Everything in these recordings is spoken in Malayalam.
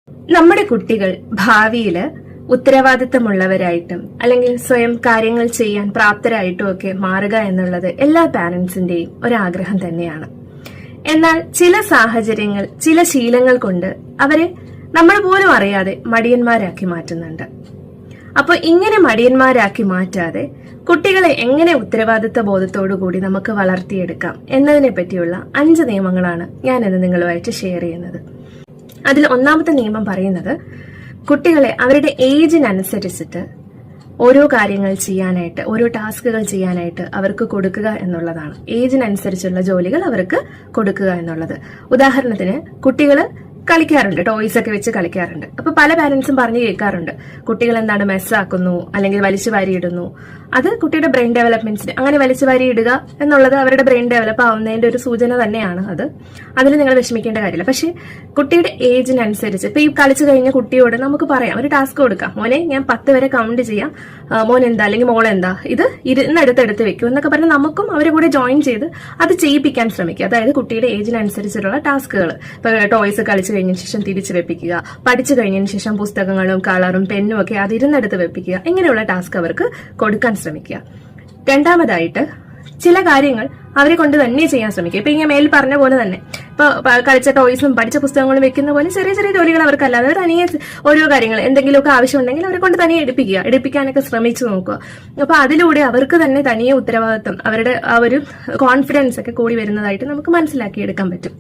നമ്മുടെ കുട്ടികൾ ഭാവിയില് ഉത്തരവാദിത്തമുള്ളവരായിട്ടും അല്ലെങ്കിൽ സ്വയം കാര്യങ്ങൾ ചെയ്യാൻ പ്രാപ്തരായിട്ടും ഒക്കെ മാറുക എന്നുള്ളത് എല്ലാ പാരന്റ്സിന്റെയും ഒരാഗ്രഹം തന്നെയാണ്. എന്നാൽ ചില സാഹചര്യങ്ങൾ, ചില ശീലങ്ങൾ കൊണ്ട് അവരെ നമ്മൾ പോലും അറിയാതെ മടിയന്മാരാക്കി മാറ്റുന്നുണ്ട്. അപ്പോൾ ഇങ്ങനെ മടിയന്മാരാക്കി മാറ്റാതെ കുട്ടികളെ എങ്ങനെ ഉത്തരവാദിത്ത ബോധത്തോടു കൂടി നമുക്ക് വളർത്തിയെടുക്കാം എന്നതിനെ പറ്റിയുള്ള 5 നിയമങ്ങളാണ് ഞാൻ ഇന്ന് നിങ്ങളുമായിട്ട് ഷെയർ ചെയ്യുന്നത്. അതിൽ ഒന്നാമത്തെ നിയമം പറയുന്നത്, കുട്ടികളെ അവരുടെ ഏജിനനുസരിച്ചിട്ട് ഓരോ കാര്യങ്ങൾ ചെയ്യാനായിട്ട്, ഓരോ ടാസ്കുകൾ ചെയ്യാനായിട്ട് അവർക്ക് കൊടുക്കുക എന്നുള്ളതാണ്. ഏജിനനുസരിച്ചുള്ള ജോലികൾ അവർക്ക് കൊടുക്കുക എന്നുള്ളത്. ഉദാഹരണത്തിന് കുട്ടികള് കളിക്കാറുണ്ട്, ടോയ്സ് ഒക്കെ വെച്ച് കളിക്കാറുണ്ട്. അപ്പൊ പല പാരന്റ്സും പറഞ്ഞു കേൾക്കാറുണ്ട്, കുട്ടികൾ എന്താണ് മെസ്സാക്കുന്നു അല്ലെങ്കിൽ വലിച്ചു വാരിയിടുന്നു. അത് കുട്ടിയുടെ ബ്രെയിൻ ഡെവലപ്മെന്റ്സിന്, അങ്ങനെ വലിച്ചു വാരി ഇടുക എന്നുള്ളത് അവരുടെ ബ്രെയിൻ ഡെവലപ്പ് ആവുന്നതിന്റെ ഒരു സൂചന തന്നെയാണ്. അതിൽ നിങ്ങൾ വിഷമിക്കേണ്ട കാര്യമില്ല. പക്ഷെ കുട്ടിയുടെ ഏജിനനുസരിച്ച് ഇപ്പൊ ഈ കളിച്ചു കഴിഞ്ഞ കുട്ടിയോട് നമുക്ക് പറയാം, ഒരു ടാസ്ക് കൊടുക്കാം, മോനെ ഞാൻ 10 വരെ കൗണ്ട് ചെയ്യാം, മോൻ എന്താ അല്ലെങ്കിൽ മോൾ എന്താ, ഇത് ഇരുന്നെടുത്തെടുത്ത് വെക്കും എന്നൊക്കെ പറഞ്ഞ് നമുക്കും അവരെ കൂടെ ജോയിൻ ചെയ്ത് അത് ചെയ്യിപ്പിക്കാൻ ശ്രമിക്കുക. അതായത് കുട്ടിയുടെ ഏജിനനുസരിച്ചുള്ള ടാസ്കുകൾ. ഇപ്പൊ ടോയ്സ് കളിച്ചു കഴിഞ്ഞ ശേഷം തിരിച്ചു വെപ്പിക്കുക, പഠിച്ചു കഴിഞ്ഞതിന് ശേഷം പുസ്തകങ്ങളും കളറും പെന്നും ഒക്കെ അത് ഇരുന്നെടുത്ത് വെപ്പിക്കുക, ഇങ്ങനെയുള്ള ടാസ്ക് അവർക്ക് കൊടുക്കാൻ ശ്രമിക്കുക. രണ്ടാമതായിട്ട് ചില കാര്യങ്ങൾ അവരെ കൊണ്ട് തന്നെ ചെയ്യാൻ ശ്രമിക്കുക. ഇപ്പൊ ഇങ്ങനെ മേൽ പറഞ്ഞ പോലെ തന്നെ ഇപ്പൊ കളിച്ച ടോയ്സും പഠിച്ച പുസ്തകങ്ങളും വെക്കുന്ന പോലെ ചെറിയ ചെറിയ ജോലികൾ അവർക്കല്ലാതെ തനിയെ ഓരോ കാര്യങ്ങൾ എന്തെങ്കിലുമൊക്കെ ആവശ്യമുണ്ടെങ്കിൽ അവരെ കൊണ്ട് തനിയെ എടുപ്പിക്കാനൊക്കെ ശ്രമിച്ചു നോക്കുക. അപ്പൊ അതിലൂടെ അവർക്ക് തന്നെ തനിയെ ഉത്തരവാദിത്വം, അവരുടെ ആ ഒരു കോൺഫിഡൻസ് ഒക്കെ കൂടി വരുന്നതായിട്ട് നമുക്ക് മനസ്സിലാക്കിയെടുക്കാൻ പറ്റും.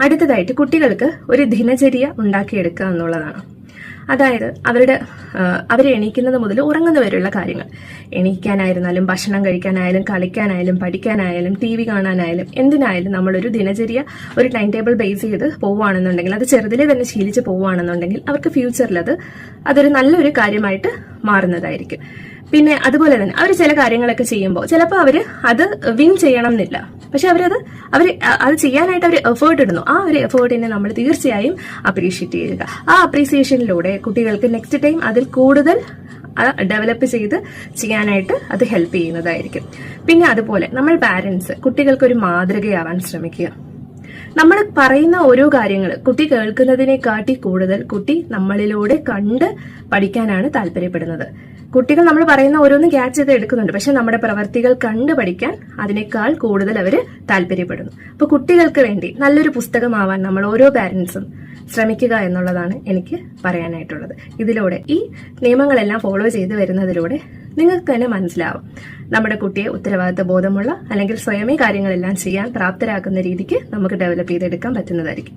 അടുത്തതായിട്ട് കുട്ടികൾക്ക് ഒരു ദിനചര്യ ഉണ്ടാക്കിയെടുക്കുക എന്നുള്ളതാണ്. അതായത് അവരെ എണീക്കുന്നത് മുതൽ ഉറങ്ങുന്നവരെയുള്ള കാര്യങ്ങൾ, എണീക്കാനായിരുന്നാലും ഭക്ഷണം കഴിക്കാനായാലും കളിക്കാനായാലും പഠിക്കാനായാലും TV കാണാനായാലും എന്തിനായാലും നമ്മളൊരു ദിനചര്യ, ഒരു ടൈം ടേബിൾ ബേസ് ചെയ്ത് പോവുകയാണെന്നുണ്ടെങ്കിൽ, അത് ചെറുതിലെ തന്നെ ശീലിച്ച് പോവുകയാണെന്നുണ്ടെങ്കിൽ അവർക്ക് ഫ്യൂച്ചറിൽ അതൊരു നല്ലൊരു കാര്യമായിട്ട് മാറുന്നതായിരിക്കും. പിന്നെ അതുപോലെ തന്നെ അവർ ചില കാര്യങ്ങളൊക്കെ ചെയ്യുമ്പോൾ ചിലപ്പോൾ അവര് അത് വിൻ ചെയ്യണം എന്നില്ല, പക്ഷെ അത് ചെയ്യാനായിട്ട് അവർ എഫേർട്ട് ഇടുന്നു. ആ ഒരു എഫേർട്ടിനെ നമ്മൾ തീർച്ചയായും അപ്രീഷിയേറ്റ് ചെയ്യുക. ആ അപ്രീസിയേഷനിലൂടെ കുട്ടികൾക്ക് നെക്സ്റ്റ് ടൈം അതിൽ കൂടുതൽ ഡെവലപ്പ് ചെയ്ത് ചെയ്യാനായിട്ട് അത് ഹെൽപ്പ് ചെയ്യുന്നതായിരിക്കും. പിന്നെ അതുപോലെ നമ്മൾ പാരന്റ്സ് കുട്ടികൾക്കൊരു മാതൃകയാവാൻ ശ്രമിക്കുക. നമ്മൾ പറയുന്ന ഓരോ കാര്യങ്ങൾ കുട്ടി കേൾക്കുന്നതിനെക്കാട്ടി കൂടുതൽ കുട്ടി നമ്മളിലൂടെ കണ്ട് പഠിക്കാനാണ് താല്പര്യപ്പെടുന്നത്. കുട്ടികൾ നമ്മൾ പറയുന്ന ഓരോന്നും ക്യാച്ച് ചെയ്ത് എടുക്കുന്നുണ്ട്, പക്ഷെ നമ്മുടെ പ്രവർത്തികൾ കണ്ടു പഠിക്കാൻ അതിനേക്കാൾ കൂടുതൽ അവര് താല്പര്യപ്പെടുന്നു. അപ്പൊ കുട്ടികൾക്ക് വേണ്ടി നല്ലൊരു പുസ്തകമാവാൻ നമ്മൾ ഓരോ പാരന്റ്സും ശ്രമിക്കുക എന്നുള്ളതാണ് എനിക്ക് പറയാനായിട്ടുള്ളത്. ഇതിലൂടെ ഈ നിയമങ്ങളെല്ലാം ഫോളോ ചെയ്ത് വരുന്നതിലൂടെ നിങ്ങൾക്ക് തന്നെ മനസ്സിലാവും നമ്മുടെ കുട്ടിയെ ഉത്തരവാദിത്ത ബോധമുള്ള അല്ലെങ്കിൽ സ്വയമേ കാര്യങ്ങളെല്ലാം ചെയ്യാൻ പ്രാപ്തരാക്കുന്ന രീതിക്ക് നമുക്ക് ഡെവലപ്പ് ചെയ്തെടുക്കാൻ പറ്റുന്നതായിരിക്കും.